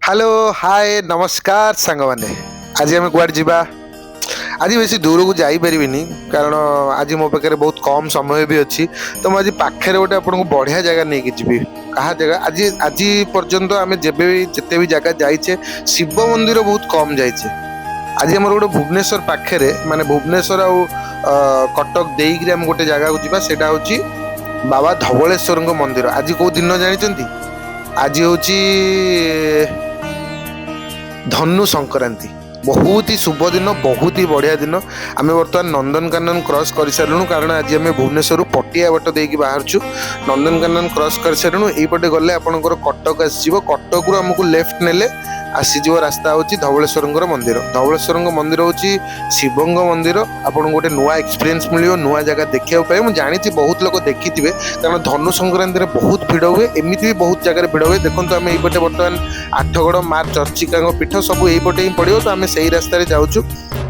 Hello hi नमस्कार सांग मैंने आज आम कुआडे जीवा आज बेसी दूर को जापरिनी कारण आज मो पाखे बहुत कम समय भी अच्छी तो मुझे पाखे गोटे आपको बढ़िया जगह नहीं जी कहा जगह आज आज पर्यंत आम जेबे भी जिते भी जगह जाइए शिव मंदिर बहुत कम जाइए आज आम गोटे भुवनेश्वर पाखे माने भुवनेश्वर आउ कटक देकर आम गोटे जगह को जीवा सेटा हूँ बाबा धवलेश्वर मंदिर आज कौ दिन जानी आज हूँ धनु संक्रांति बहुत ही शुभ दिन बहुत ही बढ़िया दिन आम बर्तमान नंदनकानन क्रॉस कर सारूँ कारण आज आम भुवनेश्वर पटिया बाट देकी बाहर नंदनकानन क्रॉस कर सारूँ यपटे गले आपंकर कटक आसो कटक रू आमको लेफ्ट नेले आसीज रास्ता हूँ धवलेश्वर मंदिर धवलेश्वर मंदिर हूँ शिवंग मंदिर आपको गोटे नुआ एक्सपीरियंस मिले नुआ जगह देखा पाए मुझे जानी बहुत लोग देखी थे कारण धनु संक्रांति में बहुत भिड़ हुए एमती भी बहुत जगह भिड़ हुए देखो आम ये बर्तमान आठगड़ माँ चर्चिका पीठ सब यहीपटे ही पड़ो तो आम से रास्तार जाऊँ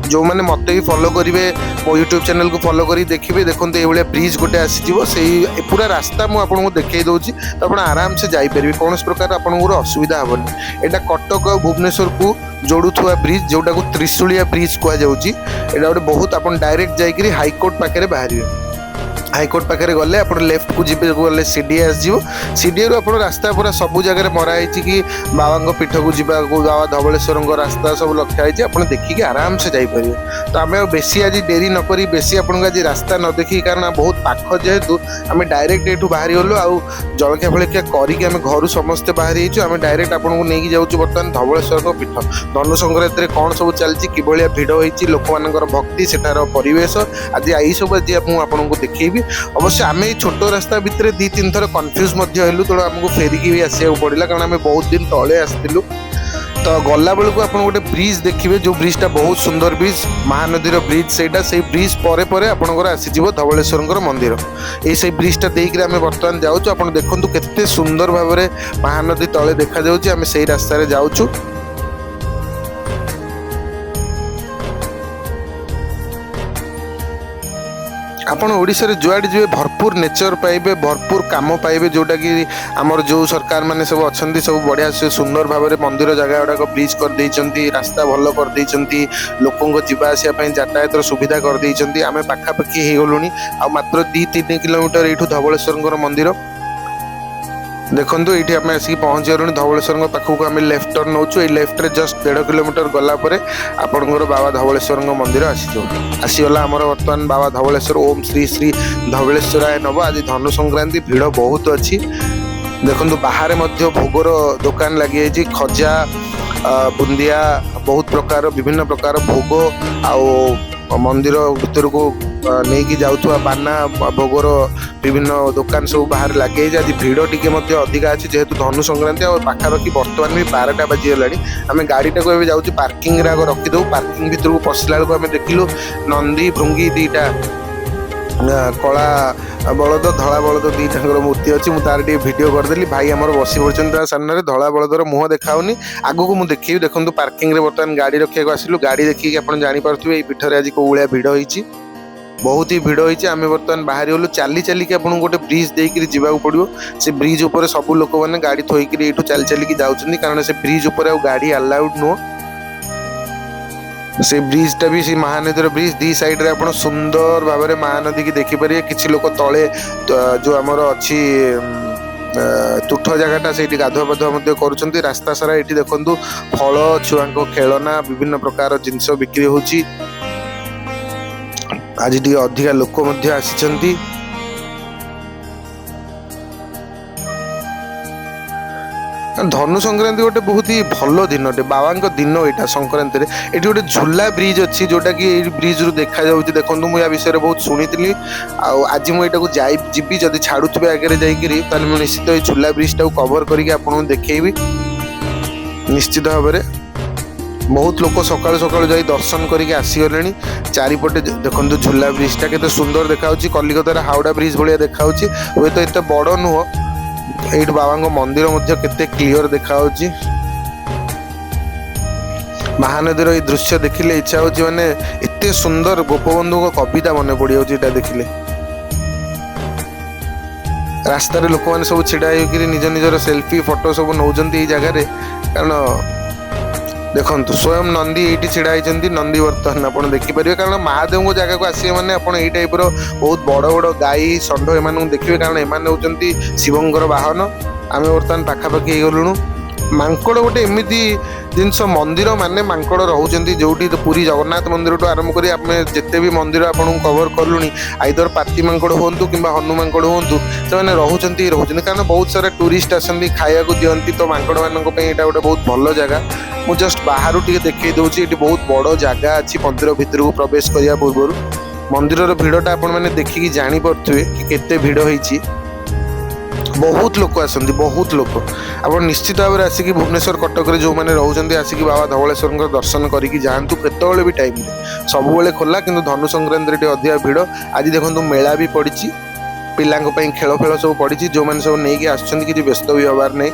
जो मैंने मत भी फॉलो करेंगे मो यूट्यूब चैनल को फॉलो कर देखिए देखो ये ब्रिज गोटे आसीज से पूरा रास्ता मुझे देखई दूसरी तो आप आराम से जापर कौन प्रकार आपंकर असुविधा हेनी यहाँ कटक और भुवनेश्वर को जोड़ुवा ब्रिज जोटा को त्रिशूलिया ब्रिज कहुच्छी गोटे बहुत आप डायरेक्ट जाकि हाईकोर्ट पाखे बाहर हाईकोर्ट पाखे गले आप लेफ्ट को जी गले सीडीए आसो सीडीए रू आप रास्ता पूरा सब जगह मराई कि बाबा पीठ को जीवा बाबा धवलेश्वर रास्ता सब लखाई आप देखिए आराम से जापर तो आम बेसी आज डेरी नक बेसी आपको आज रास्ता न देखिए कारण बहुत पाख जेहेतु आम डायरेक्ट ये बाहरी गलु आउ जलखिया फलखिया करके आम घर समस्ते बाहरी आम डायरेक्ट आपको नहीं जाऊँ बर्तमान धवलेश्वर पीठ धनु संक्रांति कौन सब चलती कि भिड़ होती लोक मान भक्ति सेठार परिवेश आज यही सब आज आपको देखी अवश्य आम छोट रास्ता भितर दी तीन थर कन्फ्यूज हेलु तेणु आमको फेरिकी भी आसा पड़ा कारण आम बहुत दिन तले आसलु तो गला बेलू आप गोटे ब्रिज देखिए जो ब्रिजटा बहुत सुंदर ब्रिज महानदीर ब्रिज से ब्रिज पर पर आपंकर आसीज धवलेश्वर मंदिर ये ब्रिजटा देकर आम बर्तमान जाऊँ आप देखु केते सुंदर भाव में महानदी तले देखा आम से रास्तार जाऊँ आपण ओडिशा रे जुआड़ी जी भरपूर नेचर पाइबे भरपूर काम पाइबे जोटा कि आमर जो सरकार माने सब अच्छी सब बढ़िया से सुंदर भाव में मंदिर जगह गुड़ाक ब्रिज कर देइचंती रास्ता भल कर देइचंती लोकों जीवा आसिया यातायात सुविधा कर देइचंती आमे पाखापाखि हो गलुनी आ मात्र 2-3 किलोमीटर एठू धवलेश्वर मंदिर देखो ये आम आसिक पहुँची गलु धवलेश्वर पाखक आम लेफ्ट टर्न नौचु ये लेफ्ट रे जस्ट 1.5 किलोमीटर गलापर आपंकर बाबा धवलेश्वर मंदिर आसीगला आमर बर्तमान बाबा धवलेश्वर ओम श्री श्री धवलेश्वराय नव आज धनु संक्रांति भिड़ बहुत अच्छी देखो बाहर भोगर दुकान लगी खजा बुंदिया बहुत प्रकार विभिन्न प्रकार भोग आ मंदिर भीतर को नहीं कि जाऊँ बाना भोगर विभिन्न दुकान सब बाहर लगे आज भिड़ टी अधिका अच्छी जेहेतु धनु संक्रांति और पाखापाखि बर्तमान भी 12टा बाजीगला आम गाड़ीटा को जाऊँ पार्किंग रखीदे पार्किंग भीतर को पशिला बेलू आम देखिलु नंदी भृंगी दीटा कला बलद धला बलद दीटा मूर्ति अच्छी मुझे तार वीडियो करदेली भाई आमर बसी पड़ते सामने धला बलदर मुह देखाऊनी आगू को देखी देखो पार्किंग बर्तमान गाड़ी रखा आसलु गाड़ी देखिए आप जापे पीठर आज कौ भाया भिड़ होती बहुत ही भिड़ होती आम बर्तमान बाहरी गलु चली चलिकी आपको गोटे ब्रिज देकर जावाक पड़ो से ब्रिज उपर सब लोक मैंने गाड़ी थोक ये चली चलिकी जाऊँ कारण से ब्रिज उपर आ गाड़ी अलाउड नुह से ब्रिजटा भी से महानदीर ब्रिज दी साइड रे आप सुंदर भाव में महानदी की देखिपारे किसी लोक तले जो आमर अच्छी तुठ जगहटा से गाधुआ पाधुआ कर रास्ता सारा ये देखु फल छुआ खेलना विभिन्न प्रकार जिनस बिक्री होची आज टी अधिका लोक आसी धनु संक्रांति गोटे बहुत ही भल दिन बाबा दिन यहाँ संक्रांति ये गोटे झूला ब्रिज अच्छी जोटा कि ब्रिज रू देखा देखो मुझे विषय बहुत शुणी आज मुझे जीवी जदि छाड़ुवे आगे जाकि निश्चित ये झूला ब्रिजटा कवर करके आपको देखी निश्चित भाव में बहुत लोग सकाल सकाल जाई दर्शन करके आसीगले चारिपटे देखो झूला ब्रिजटा केते सुंदर देखा कलिकतार हावड़ा ब्रिज भाया देखा हुए तो एत बड़ नुह ये बाबा मंदिर केते क्लियर देखा महानदीर ये दृश्य देखिले इच्छा हो माने एते सुंदर गोपबंधु कविता मन पड़ जाए देखिले रास्तार लोक मैंने सब छिड़ा निज निजर सेल्फी फोटो सब नौ जगह କାରଣ ଦେଖନ୍ତୁ ସ୍ୱୟଂ ନନ୍ଦୀ ଏଇଠି ଛିଡ଼ା ହେଇଛନ୍ତି। ନନ୍ଦୀ ବର୍ତ୍ତମାନ ଆପଣ ଦେଖିପାରିବେ, କାରଣ ମହାଦେବଙ୍କ ଜାଗାକୁ ଆସିବେ ମାନେ ଆପଣ ଏଇ ଟାଇପ୍ର ବହୁତ ବଡ଼ ବଡ଼ ଗାଈ ଷଣ୍ଢ ଏମାନଙ୍କୁ ଦେଖିବେ, କାରଣ ଏମାନେ ହେଉଛନ୍ତି ଶିବଙ୍କର ବାହନ। ଆମେ ବର୍ତ୍ତମାନ ପାଖାପାଖି ହେଇଗଲୁଣୁ। ମାଙ୍କଡ଼ ଗୋଟେ ଏମିତି ଜିନିଷ, ମନ୍ଦିର ମାନେ ମାଙ୍କଡ଼ ରହୁଛନ୍ତି ଯେଉଁଠି। ପୁରୀ ଜଗନ୍ନାଥ ମନ୍ଦିରଠୁ ଆରମ୍ଭ କରି ଆମେ ଯେତେ ବି ମନ୍ଦିର ଆପଣଙ୍କୁ କଭର କଲୁଣି, ଆଇଦର ପାତି ମାଙ୍କଡ଼ ହୁଅନ୍ତୁ କିମ୍ବା ହନୁ ମାଙ୍କଡ଼ ହୁଅନ୍ତୁ, ସେମାନେ ରହୁଛନ୍ତି। କାରଣ ବହୁତ ସାରା ଟୁରିଷ୍ଟ ଆସନ୍ତି, ଖାଇବାକୁ ଦିଅନ୍ତି। ତ ମାଙ୍କଡ଼ମାନଙ୍କ ପାଇଁ ଏଇଟା ଗୋଟେ ବହୁତ ଭଲ ଜାଗା। ମୁଁ ଜଷ୍ଟ ବାହାରୁ ଟିକେ ଦେଖେଇ ଦେଉଛି। ଏଠି ବହୁତ ବଡ଼ ଜାଗା ଅଛି ମନ୍ଦିର ଭିତରକୁ ପ୍ରବେଶ କରିବା ପୂର୍ବରୁ। ମନ୍ଦିରର ଭିଡ଼ଟା ଆପଣମାନେ ଦେଖିକି ଜାଣିପାରୁଥିବେ କି କେତେ ଭିଡ଼ ହେଇଛି। ବହୁତ ଲୋକ ଆସନ୍ତି, ବହୁତ ଲୋକ। ଆପଣ ନିଶ୍ଚିତ ଭାବରେ ଆସିକି ଭୁବନେଶ୍ୱର କଟକରେ ଯେଉଁମାନେ ରହୁଛନ୍ତି ଆସିକି ବାବା ଧବଳେଶ୍ୱରଙ୍କ ଦର୍ଶନ କରିକି ଯାଆନ୍ତୁ କେତେବେଳେ ବି ଟାଇମ୍ରେ। ସବୁବେଳେ ଖୋଲା, କିନ୍ତୁ ଧନୁ ସଂକ୍ରାନ୍ତିରେ ଟିକେ ଅଧିକା ଭିଡ଼। ଆଜି ଦେଖନ୍ତୁ ମେଳା ବି ପଡ଼ିଛି, ପିଲାଙ୍କ ପାଇଁ ଖେଳ ସବୁ ପଡ଼ିଛି। ଯେଉଁମାନେ ସବୁ ନେଇକି ଆସୁଛନ୍ତି କିଛି ବ୍ୟସ୍ତ ବି ହେବାର ନାହିଁ।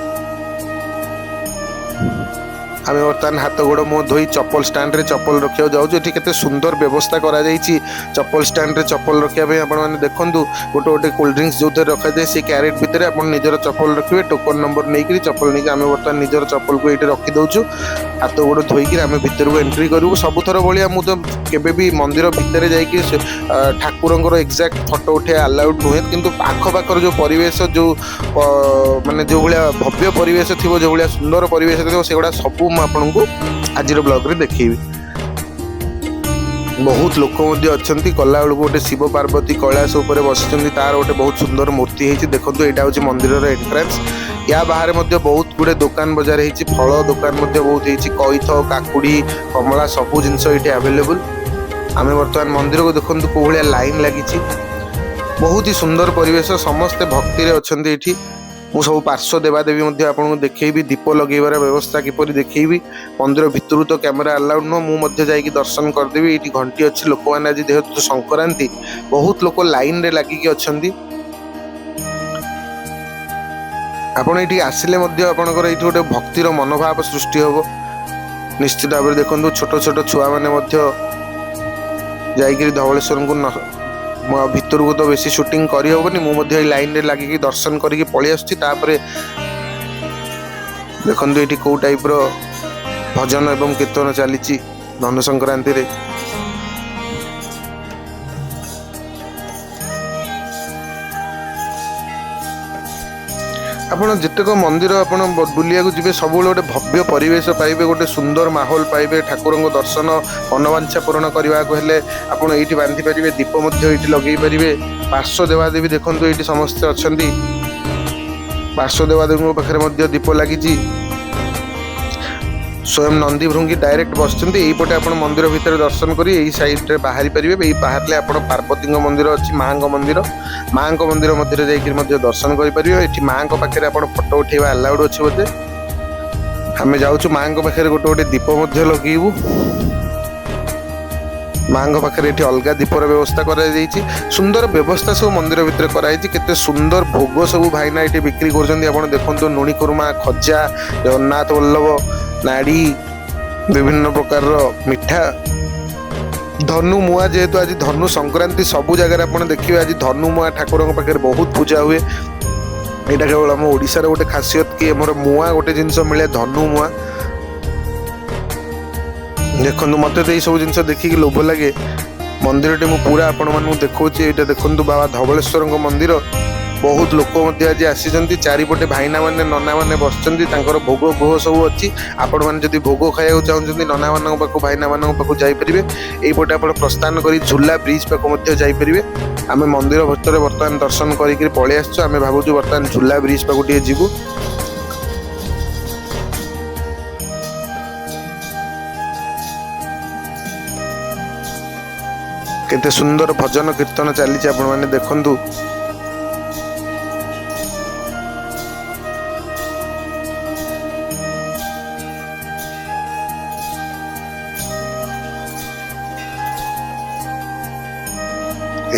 ଆମେ ବର୍ତ୍ତମାନ ହାତ ଗୋଡ଼ ମୁହଁ ଧୋଇ ଚପଲ ଷ୍ଟାଣ୍ଡରେ ଚପଲ ରଖିବାକୁ ଯାଉଛୁ। ଏଠି କେତେ ସୁନ୍ଦର ବ୍ୟବସ୍ଥା କରାଯାଇଛି ଚପଲ ଷ୍ଟାଣ୍ଡରେ ଚପଲ ରଖିବା ପାଇଁ। ଆପଣମାନେ ଦେଖନ୍ତୁ ଗୋଟେ କୋଲ୍ଡ ଡ୍ରିଙ୍କ୍ସ ଯେଉଁଥିରେ ରଖାଯାଏ, ସେ କ୍ୟାରେଟ୍ ଭିତରେ ଆପଣ ନିଜର ଚପଲ ରଖିବେ, ଟୋକନ ନମ୍ବର ନେଇକରି ଚପଲ ନେଇକି ଆମେ ବର୍ତ୍ତମାନ ନିଜର ଚପଲକୁ ଏଇଠି ରଖିଦେଉଛୁ। ହାତ ଗୋଡ଼ ଧୋଇକିରି ଆମେ ଭିତରକୁ ଏଣ୍ଟ୍ରି କରିବୁ। ସବୁଥର ଭଳିଆ ମୁଁ ତ କେବେ ବି ମନ୍ଦିର ଭିତରେ ଯାଇକି ଠାକୁରଙ୍କର ଏକ୍ଜାକ୍ଟ ଫଟୋ ଉଠାଇବା ଆଲାଉଡ଼ ନୁହେଁ, କିନ୍ତୁ ଆଖପାଖର ଯେଉଁ ପରିବେଶ, ମାନେ ଯେଉଁ ଭଳିଆ ଭବ୍ୟ ପରିବେଶ ଥିବ, ଯେଉଁ ଭଳିଆ ସୁନ୍ଦର ପରିବେଶ ଥିବ, ସେଗୁଡ଼ା ସବୁ ମୁଁ ଆପଣଙ୍କୁ ଆଜିର ବ୍ଲଗ୍ରେ ଦେଖେଇବି। ବହୁତ ଲୋକ ମଧ୍ୟ ଅଛନ୍ତି। ଗଲାବେଳକୁ ଗୋଟେ ଶିବ ପାର୍ବତୀ କୈଳାସ ଉପରେ ବସିଛନ୍ତି, ତାର ଗୋଟେ ବହୁତ ସୁନ୍ଦର ମୂର୍ତ୍ତି ହେଇଛି। ଦେଖନ୍ତୁ ଏଇଟା ହେଉଛି ମନ୍ଦିରର ଏଣ୍ଟ୍ରାନ୍ସ। ୟା ବାହାରେ ମଧ୍ୟ ବହୁତ ଗୁଡ଼େ ଦୋକାନ ବଜାର ହେଇଛି, ଫଳ ଦୋକାନ ମଧ୍ୟ ବହୁତ ହେଇଛି। କଇଥ, କାକୁଡ଼ି, କମଳା ସବୁ ଜିନିଷ ଏଇଠି ଆଭେଲେବୁଲ୍। ଆମେ ବର୍ତ୍ତମାନ ମନ୍ଦିରକୁ ଦେଖନ୍ତୁ କେଉଁ ଭଳିଆ ଲାଇନ୍ ଲାଗିଛି। ବହୁତ ହି ସୁନ୍ଦର ପରିବେଶ, ସମସ୍ତେ ଭକ୍ତିରେ ଅଛନ୍ତି ଏଠି। ମୁଁ ସବୁ ପାର୍ଶ୍ୱ ଦେବାଦେବୀ ମଧ୍ୟ ଆପଣଙ୍କୁ ଦେଖେଇବି, ଦୀପ ଲଗେଇବାର ବ୍ୟବସ୍ଥା କିପରି ଦେଖେଇବି। ମନ୍ଦିର ଭିତରୁ ତ କ୍ୟାମେରା ଆଲାଉଡ଼ ନୁହଁ, ମୁଁ ମଧ୍ୟ ଯାଇକି ଦର୍ଶନ କରିଦେବି। ଏଇଠି ଘଣ୍ଟି ଅଛି। ଲୋକମାନେ ଆଜି ଯେହେତୁ ସଂକ୍ରାନ୍ତି, ବହୁତ ଲୋକ ଲାଇନରେ ଲାଗିକି ଅଛନ୍ତି। ଆପଣ ଏଇଠିକି ଆସିଲେ ମଧ୍ୟ ଆପଣଙ୍କର ଏଇଠି ଗୋଟେ ଭକ୍ତିର ମନୋଭାବ ସୃଷ୍ଟି ହେବ ନିଶ୍ଚିତ ଭାବରେ। ଦେଖନ୍ତୁ ଛୋଟ ଛୋଟ ଛୁଆମାନେ ମଧ୍ୟ ଯାଇକିରି ଧବଳେଶ୍ୱରଙ୍କୁ ଭିତରକୁ ତ ବେଶୀ ସୁଟିଂ କରିହେବନି, ମୁଁ ମଧ୍ୟ ଏଇ ଲାଇନରେ ଲାଗିକି ଦର୍ଶନ କରିକି ପଳେଇ ଆସୁଛି। ତାପରେ ଦେଖନ୍ତୁ ଏଇଠି କେଉଁ ଟାଇପ୍ର ଭଜନ ଏବଂ କୀର୍ତ୍ତନ ଚାଲିଛି ଧନୁ ସଂକ୍ରାନ୍ତିରେ। ଆପଣ ଯେତେକ ମନ୍ଦିର ଆପଣ ବୁଲିବାକୁ ଯିବେ, ସବୁବେଳେ ଗୋଟେ ଭବ୍ୟ ପରିବେଶ ପାଇବେ, ଗୋଟେ ସୁନ୍ଦର ମାହୋଲ ପାଇବେ। ଠାକୁରଙ୍କ ଦର୍ଶନ, ମନୋବାଞ୍ଛା ପୂରଣ କରିବାକୁ ହେଲେ ଆପଣ ଏଇଠି ବାନ୍ଧି ପାରିବେ, ଦୀପ ମଧ୍ୟ ଏଇଠି ଲଗେଇ ପାରିବେ। ପାର୍ଶ୍ୱ ଦେବାଦେବୀ ଦେଖନ୍ତୁ ଏଇଠି ସମସ୍ତେ ଅଛନ୍ତି। ପାର୍ଶ୍ୱ ଦେବାଦେବୀଙ୍କ ପାଖରେ ମଧ୍ୟ ଦୀପ ଲାଗିଛି। ସ୍ୱୟଂ ନନ୍ଦୀ ଭୃଙ୍ଗୀ ଡାଇରେକ୍ଟ ବସିଛନ୍ତି। ଏଇପଟେ ଆପଣ ମନ୍ଦିର ଭିତରେ ଦର୍ଶନ କରି ଏଇ ସାଇଡ଼୍ରେ ବାହାରି ପାରିବେ। ଏଇ ବାହାରିଲେ ଆପଣ ପାର୍ବତୀଙ୍କ ମନ୍ଦିର ଅଛି, ମାଆଙ୍କ ମନ୍ଦିର। ମାଆଙ୍କ ମନ୍ଦିର ମଧ୍ୟରେ ଯାଇକି ମଧ୍ୟ ଦର୍ଶନ କରିପାରିବେ। ଏଠି ମାଆଙ୍କ ପାଖରେ ଆପଣ ଫଟୋ ଉଠାଇବା ଆଲାଉଡ଼ ଅଛି ବୋଧେ। ଆମେ ଯାଉଛୁ ମାଆଙ୍କ ପାଖରେ ଗୋଟେ ଦୀପ ମଧ୍ୟ ଲଗେଇବୁ। ମାଆଙ୍କ ପାଖରେ ଏଠି ଅଲଗା ଦୀପର ବ୍ୟବସ୍ଥା କରାଯାଇଛି। ସୁନ୍ଦର ବ୍ୟବସ୍ଥା ସବୁ ମନ୍ଦିର ଭିତରେ କରାଯାଇଛି। କେତେ ସୁନ୍ଦର ଭୋଗ ସବୁ ଭାଇନା ଏଠି ବିକ୍ରି କରୁଛନ୍ତି। ଆପଣ ଦେଖନ୍ତୁ ନୁଣି କୁରୁମା, ଖଜା, ଜଗନ୍ନାଥ ବଲ୍ଲଭ, ନାଡ଼ି, ବିଭିନ୍ନ ପ୍ରକାରର ମିଠା। ଧନୁ ମୁଆଁ, ଯେହେତୁ ଆଜି ଧନୁ ସଂକ୍ରାନ୍ତି, ସବୁ ଜାଗାରେ ଆପଣ ଦେଖିବେ ଆଜି ଧନୁ ମୁଆଁ ଠାକୁରଙ୍କ ପାଖରେ ବହୁତ ପୂଜା ହୁଏ। ଏଇଟା କେବଳ ଆମ ଓଡ଼ିଶାର ଗୋଟେ ଖାସିୟତ କି ଆମର ମୁଆଁ ଗୋଟେ ଜିନିଷ ମିଳେ, ଧନୁ ମୁଆଁ। ଦେଖନ୍ତୁ ମୋତେ ତ ଏଇସବୁ ଜିନିଷ ଦେଖିକି ଲୋଭ ଲାଗେ। ମନ୍ଦିରଟି ମୁଁ ପୁରା ଆପଣମାନଙ୍କୁ ଦେଖାଉଛି। ଏଇଟା ଦେଖନ୍ତୁ ବାବା ଧବଳେଶ୍ୱରଙ୍କ ମନ୍ଦିର। ବହୁତ ଲୋକ ମଧ୍ୟ ଆଜି ଆସିଛନ୍ତି। ଚାରିପଟେ ଭାଇନାମାନେ, ନନାମାନେ ବସିଛନ୍ତି, ତାଙ୍କର ଭୋଗ ସବୁ ଅଛି। ଆପଣମାନେ ଯଦି ଭୋଗ ଖାଇବାକୁ ଚାହୁଁଛନ୍ତି ନନାମାନଙ୍କ ପାଖକୁ, ଭାଇନାମାନଙ୍କ ପାଖକୁ ଯାଇପାରିବେ। ଏଇପଟେ ଆପଣ ପ୍ରସ୍ଥାନ କରି ଝୁଲା ବ୍ରିଜ୍ ପାଖକୁ ମଧ୍ୟ ଯାଇପାରିବେ। ଆମେ ମନ୍ଦିର ଭିତରେ ବର୍ତ୍ତମାନ ଦର୍ଶନ କରିକି ପଳେଇ ଆସିଛୁ। ଆମେ ଭାବୁଛୁ ବର୍ତ୍ତମାନ ଝୁଲା ବ୍ରିଜ୍ ପାଖକୁ ଟିକେ ଯିବୁ। କେତେ ସୁନ୍ଦର ଭଜନ କୀର୍ତ୍ତନ ଚାଲିଛି ଆପଣମାନେ ଦେଖନ୍ତୁ।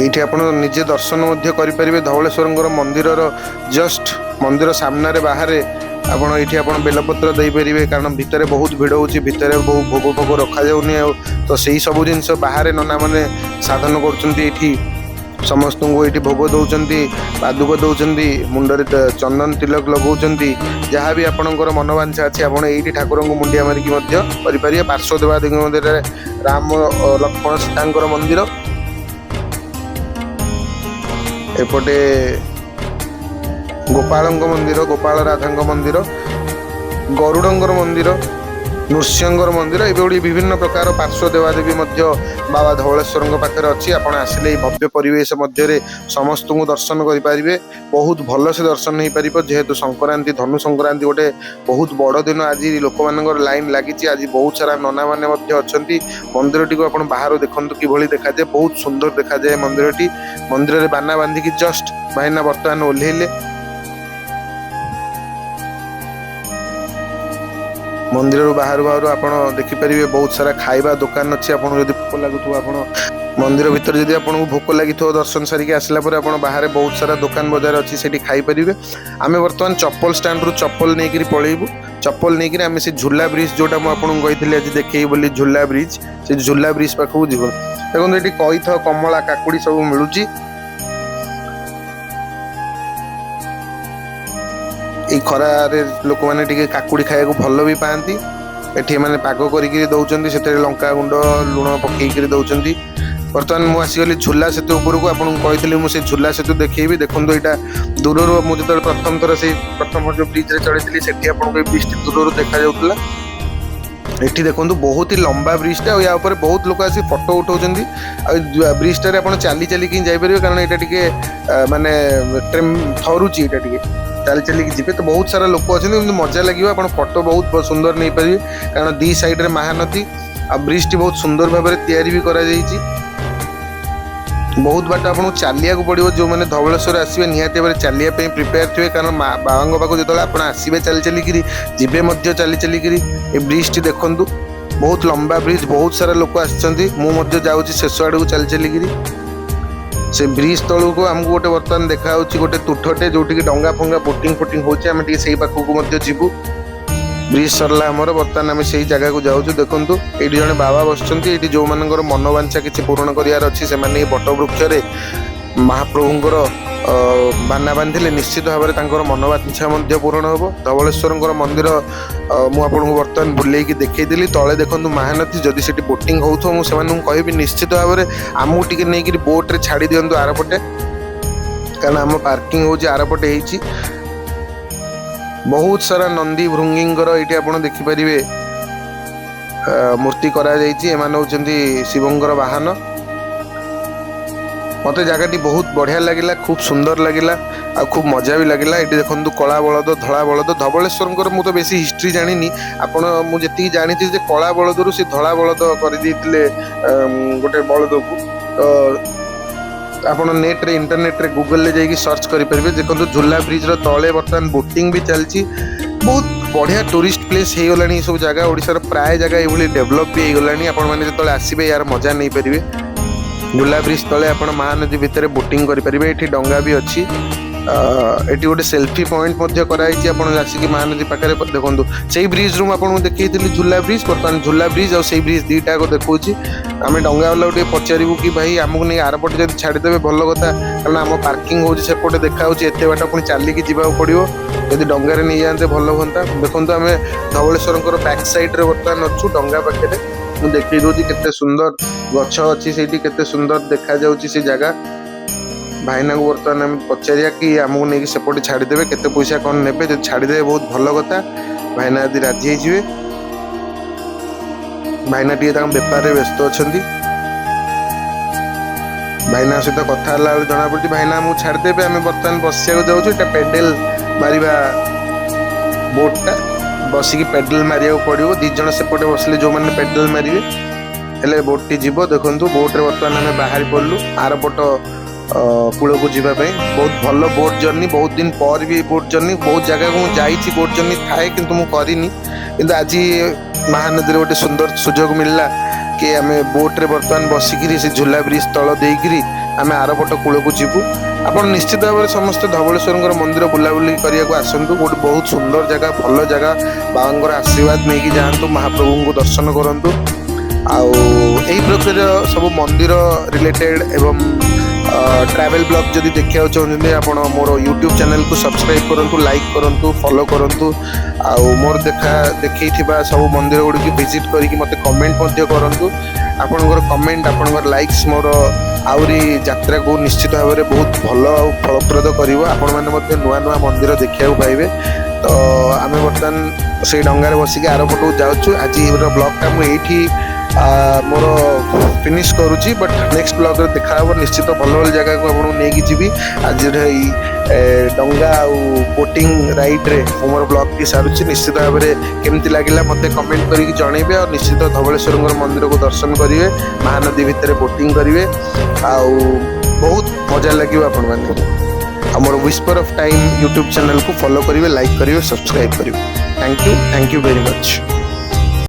এইଠି ଆପଣ ନିଜେ ଦର୍ଶନ ମଧ୍ୟ କରିପାରିବେ ଧବଳେଶ୍ୱରଙ୍କର ମନ୍ଦିରର ଜଷ୍ଟ ମନ୍ଦିର ସାମ୍ନାରେ ବାହାରେ। ଆପଣ ଏଇଠି ଆପଣ ବେଲପତ୍ର ଦେଇପାରିବେ, କାରଣ ଭିତରେ ବହୁତ ଭିଡ଼ ହେଉଛି। ଭିତରେ ବହୁ ଭୋଗ ରଖାଯାଉନି ଆଉ, ତ ସେଇ ସବୁ ଜିନିଷ ବାହାରେ ନନାମାନେ ସାଧନ କରୁଛନ୍ତି ଏଇଠି। समस्त को ये भोग दौरान पादुक दौरान मुंडे चंदन तिलक लगाउछन्ती जहाँ भी आपणकर मनोवांछा अच्छी आप ठाकुर को मुंडिया मारिकी करेंगे। पार्श्व देवादेवी मंदिर राम लक्ष्मण सीता मंदिर एपटे गोपाल मंदिर गोपाल राधा मंदिर गरुड़र मंदिर नृसिंहर मंदिर ये विभिन्न प्रकार पार्श्व देवादेवी बाबा धवलेश्वर पाखे अच्छी आप आसिले भव्य परिवेश मध्य समस्त को दर्शन करें। बहुत भल से दर्शन हो पार जेहेतु संक्रांति धनु संक्रांति गोटे बहुत बड़ दिन आज लोक मान लाइन लगी। आज बहुत सारा नना मैंने मंदिर टी आप बाहर देखु कि देखा जाए बहुत सुंदर देखा जाए मंदिर में बाना बांधिकी जस्ट भाईना बर्तमान ओह्लैले मंदिर बाहर बाहर आप देखिपारे बहुत सारा खाଇବା दुकान अच्छी आपको जब भोक लगुव आप मंदिर भीतर जब आपको भोक लगी दर्शन सारिक आसला आप बाहर बहुत सारा दुकान बजार अच्छी से खाईपारे। आम बर्तमान चप्पल स्टैंड रू चप्पल नहीं पलैबू चप्पल नहीं आम से झूला ब्रिज जोटा मुझे कही आज देखे बोली झूला ब्रिज से झूला ब्रिज पाखक जीव देखो ये कईथ कमला काकुड़ी सब मिलूँ ये खरारे लोक मैंने टी काकुड़ी खाया भल भी पाती एटी मैंने पाग कर लंका गुंड लुण पकईकि दौरान। बर्तमान मुझे आसीगली झूला सेतु उपरको आपको कही मुझे झूला सेतु देखी देखो यहाँ दूर मुझे प्रथम थर से प्रथम जो ब्रिज चढ़ी से ब्रिज दूर देखा जाऊला एठी देखो बहुत ही लंबा ब्रिजटा या ऊपर बहुत लोग आसी फोटो उठाउछन्ती ब्रिजटारे आप चली चलिकी जापर कारण यहाँ माने थरुची चली चलिकी जी तो बहुत सारा लोक अच्छे मजा लगे आप फोटो बहुत सुंदर नहीं पारे कारण दी साइड रे महानदी आ ब्रिज टी बहुत सुंदर भाव में तैयारी भी करा जाइछि। बहुत बाट आपको चलिया पड़ो जो मैंने धवलेश्वर आसवे निहाती भाव चलिया प्रिपेयर थे कारण बाबा पाक जो आसवे चली चलिकी जी चली चलिकी ये ब्रिज टी देखु बहुत लंबा ब्रिज बहुत सारा लोक आसुँच शेष आड़ को चली चलिकी से ब्रिज तलू को आमको गोटे बर्तमान देखा गोटे तुठटे जो डंगा फंगा बोटिंग फोटिंग होती से पाखक जीवु ब्रिज सरला आमर बर्तमान आम से जगह को जाऊँ देखु ये जड़े बाबा बसुँच ये जो मान मनोवांछा किसी पूरण करार अच्छी से बट वृक्ष महाप्रभुंर बाना बांधिले निश्चित भाव में मनोवांछा पूरण हम। धवलेश्वर मंदिर मुझे बर्तमान बुलेकी देखी तले देखो महानदी जदि से बोटिंग हो कहि निश्चित भाव में आमको टी नहीं बोट्रे छाड़ी दिंतु आरपटे कारण आम पार्किंग हो आरपटे हो बहुत सारा नंदी भृंगींगर ये आप देखिपारे मूर्ति होती शिवंकर वाहन मत जगह बहुत बढ़िया लगिला खूब सुंदर लगिला आ खूब मजा भी लगिला। ये देखो कला बलद धला बलद धवलेश्वर मुझे तो बेसी हिस्ट्री जानी आपण मुझे जानी कला बलद रू सी धला बलद कर गोटे बलद को तो आप नेट रे इंटरनेट रे गूगल ले जाइए सर्च करेंगे देखो झूला ब्रिज तले बर्तमान बोटिंग भी चलती बहुत बढ़िया टूरिस्ट प्लेस हो गलानी सब जगह ओडिशार प्राय जगह ये डेवलप भी हो गलानी आपण माने जो आसबे यार मजा नहीं पारे झूला ब्रिज तले आप महानदी भितर बोटिंग करेंगे ये डंगा भी अच्छी ये गोटे सेल्फी पॉइंट कराई आसिक महानदी पाखे देखो से ब्रिज रूम आपको देखी झूला ब्रिज बर्तमान झूला ब्रिज और ब्रिज दुईटा को देखा आम डंगा वाला पचारू कि भाई आमको नहीं आरपटे जब छाड़देवे भल कथा कारण आम पार्किंग होपटे देखा एत बाट पुणी चलिकी जावाक पड़ो यदि डंगार नहीं जाते भल हाँ देखो आम धवलेश्वर बैक साइड रे बर्तमान अच्छु डंगा पाखे मुझे देखी दूसरी केते सुंदर गछ अच्छी से केते सुंदर देखा जाउची से जगह भाईना को बर्तमान आम पचारिया कि आमको नहीं सेपटे छाड़देवे केते पैसा कौन ने जो छाड़देवे बहुत भल कथा भाईना यदि राजी हो भाईना टी बेपार में व्यस्त अच्छा भाईना सहित कथा जना पड़ी भाईना आमको छाड़देवे आम बर्तमान बसिया जाऊँ पेडेल मारिबा बोटटा बसिकी पेडल मारिया पड़ो दीज सेपटे बसले जो मैंने पेडल मारे हेले बोट टी जीव देखो बोट्रे बर्तमान आम बाहर पड़लु आरपट कूल को जीवाई बहुत भल बोट जर्नी बहुत दिन पर भी बोट जर्नी बहुत जगह को मुझे बोट जर्नी थाए कि करनी कि आज महानदी गोटे सुंदर सुजोग मिलला कि आम बोट्रे बर्तमान बसिकी से झूला ब्रिज तल देकरी आम आरपट कूल को जीवु आप निश्चित भाव में समस्त धवलेश्वर मंदिर बुलाबुली करने को आसतु गोटे बहुत सुंदर जगह भल जगह बाबा आशीर्वाद नहीं कि जातु महाप्रभु को दर्शन करूँ आउ प्रकार सब मंदिर रिलेटेड एवं ट्रैवल ब्लॉग जदि देखा चाहते आप मोर यूट्यूब चैनल को सब्सक्राइब करूँ लाइक करूँ फॉलो करूँ आउ मोर देखी सब मंदिर गुड़ी विजिट करके मत कमेंट करूँ आपणकर कमेंट आपणकर लाइक्स मोर आउरी यात्रा को निश्चित भाव में बहुत भल और फलप्रद कर आपण मैंने नुआ नुआ मंदिर देखा पाइबे। तो आम बर्तमान से डंगार बसिक आर पटक जाऊँ आज ब्लॉगटा मुझे मोर फिनिश करुच्ची बट नेक्स्ट ब्लॉग देखा निश्चित भल भल जगह को आपको नहीं जी आज डंगा बोटिंग राइड रे मोर ब्लॉग टी सारूँ निश्चित भाव में केमती लगे मत कमेंट करके जनइबे और निश्चित धवलेश्वर मंदिर को दर्शन करेंगे महानदी भितर बोटिंग करेंगे आउ बहुत मजा लगे आपण मैंने आमर whisper of time YouTube channel को फॉलो करेंगे लाइक करेंगे सब्सक्राइब करेंगे। Thank you very much.